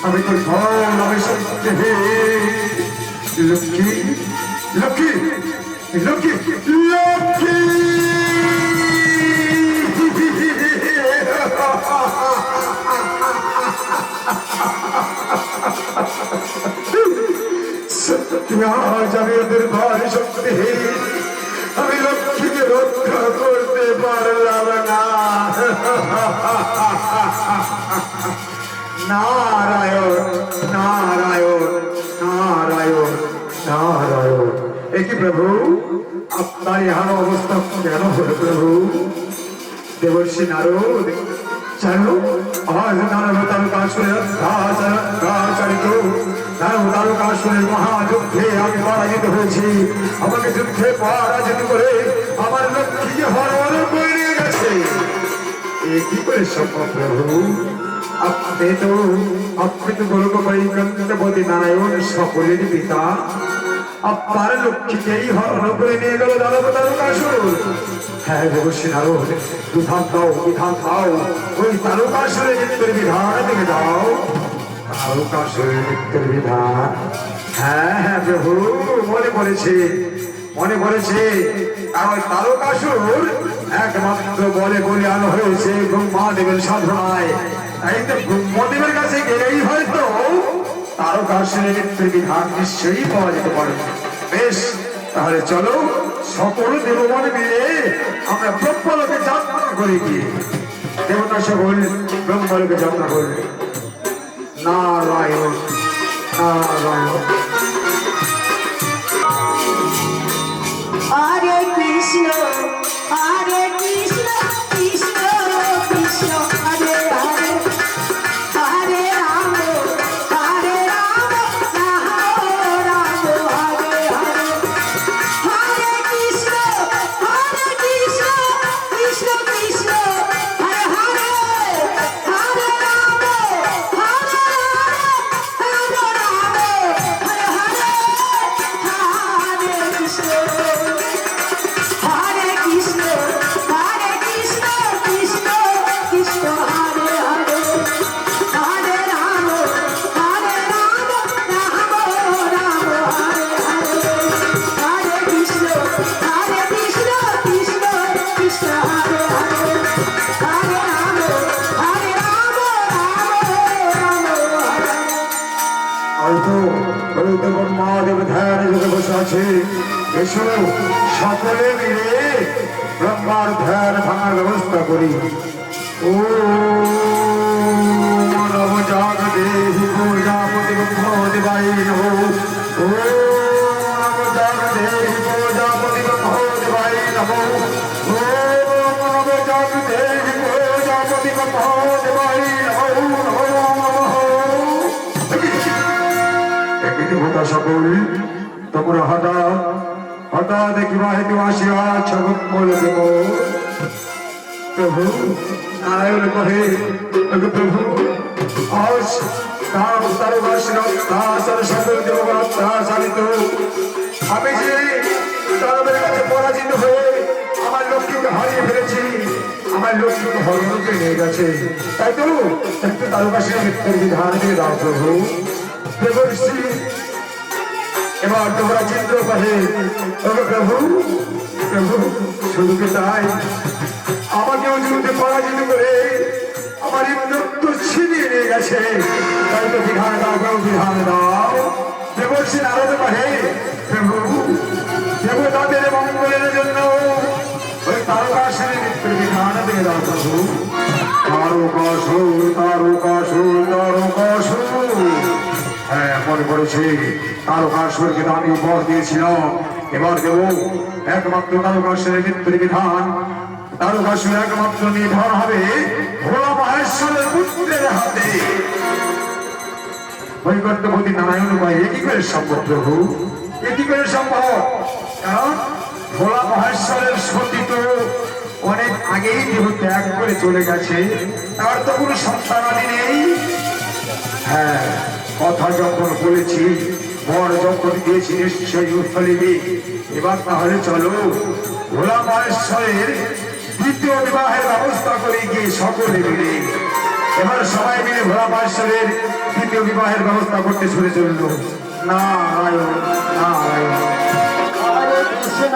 আমি তোর ধন আমি শক্তি হে লক্ষ্মী লক্ষ্মী লক্ষ্মী লক্ষ্মী আজ আমি ওদের ধন শক্তি হে আমি লক্ষ্মীকে রক্ষা করতে পারলাম না। নারায়ণ নারায়ণ নারায়ণ নারায়ণ। একই প্রভু আপনার ইহার অবস্থা কেন হলো প্রভু? দেবর্ষি নারদ জানো আজ নারদারকাসুরের নারদারকাসুরের মহাযুদ্ধে আমি পরাজিত হয়েছি। আমাকে যুদ্ধে পরাজিত করে আমার লক্ষ্মীকে হরণ করে নিয়ে গেছে। এ কি করে সম্ভব প্রভু? আপনি তো গোলক বৈকুণ্ঠপতি নারায়ণ সকলের পিতা। আপনার লক্ষ্মীকেই হরণ করে নিয়ে গেল দানবতারকাসুর। হ্যাঁ দেবর্ষি নারদ বিধান দাও বিধান দাও, ওই তারকাসুরের মৃত্যুর বিধান থেকে দাও। তারকাসুরের মৃত্যুর বিধান? হ্যাঁ হ্যাঁ প্রভু মনে পড়েছে মনে পড়েছে। কারণ তারকাসুর একমাত্র বলে বলিয়ান হয়েছে ব্রহ্মাদেবের সাধনায়। তাই তো ব্রহ্মদেবের কাছে গেলেই হয়তো তারকাসুরের মৃত্যুর বিধান নিশ্চয়ই পাওয়া যেতে পারে। বেশ তাহলে চলো সকল দেবগণ মিলে আমরা ব্রহ্মলোকে যাত্রা করে গিয়ে দেবতা সকল ব্রহ্মলোকে যাত্রা করবে। নারায়ণ নারায়ণ। হরে কৃষ্ণ হরে কৃষ্ণ কৃষ্ণ কৃষ্ণ হরে হরে হরে রাম হরে রাম রাম রাম হরে হরে হরে কৃষ্ণ কৃষ্ণ কৃষ্ণ হরে হরে হরে রাম হরে রাম হরে হরে হরে কৃষ্ণ হরে কৃষ্ণ কৃষ্ণ কৃষ্ণ হরে হরে হরে রাম রাম রাম রাম হরে হরে হরে কৃষ্ণ কৃষ্ণ কৃষ্ণ হরে হরে হরে রাম রাম রাম হরে। হয়তো ব্রহ্মাদেব ধ্যান যুগে বসে আছে। এসো সকলে মিলে ব্রহ্মার ধ্যান ভাঙার ব্যবস্থা করি। ও নবজাগ দেহি প্রজাপতি ব্রহ্মদেবায় নমঃ। ও নবজাগ দেহি প্রজাপতি ব্রহ্মদেবায় নমঃ। ও নবজাগ দেহি প্রজাপতি ব্রহ্মদেবায় নমঃ। দেবতা সকল তোমরা হঠাৎ দেখিবা হেতু আসিয়া ছবল দেব। প্রভু নারায়ণ কহে প্রভু আজ সকল দেবতা চালিত আমি যে তাদের কাছে পরাজিত হয়ে আমার লক্ষ্মীকে হারিয়ে ফেলেছি। আমার লক্ষ্মীকে হরণ করে নিয়ে গেছে। তাই তো একটু তারকাসুরের মৃত্যুর বিধান দিয়ে দাও প্রভু। দেবর্ষি এবার তোমরা চিত্র পাহে প্রভু প্রভু শুধু কি তাই আমাকেও যুদ্ধে পরাজিত করে আমার মৃত্যু ছিনিয়ে নিয়ে গেছে। তাই তো বিধান দাও প্রভু বিধান দাও। দেবর্ষি নারদ পাহে প্রভু দেবতাদের মঙ্গলের জন্য ওই তারকাসুরের মৃত্যুর বিধান দিয়ে দাও প্রভু। তারকাসুর তারকাসুর তারকাসুর। হ্যাঁ মনে পড়েছে তারকাসুরকে তো আমি উপহার দিয়েছিলাম। এবার দেব একমাত্র তারকাসুরের মৃত্যুর বিধান। তারকাসুর একমাত্র নিধন হবে ভোলা মহেশ্বরের পুত্রের হাতে। বৈকুণ্ঠপতি নারায়ণ ভাই এ কি করে সম্ভব প্রভু? এ কি করে সম্ভব? কারণ ভোলা মহেশ্বরের সতী তো অনেক আগেই দেহ ত্যাগ করে চলে গেছে। তার তো কোনো সন্তানাদি নেই। হ্যাঁ কথা যখন বলেছি বর যখন দিয়েছি নিশ্চয়ই উত্তলিবি। এবার তাহলে চলো ভোলা মহেশ্বরের দ্বিতীয় বিবাহের ব্যবস্থা করে গিয়ে সকলে মিলে এবার সবাই মিলে ভোলা পার্শ্বরের দ্বিতীয় বিবাহের ব্যবস্থা করতে শুরু চলল। নারায়ণ নারায়ণ। হরে কৃষ্ণ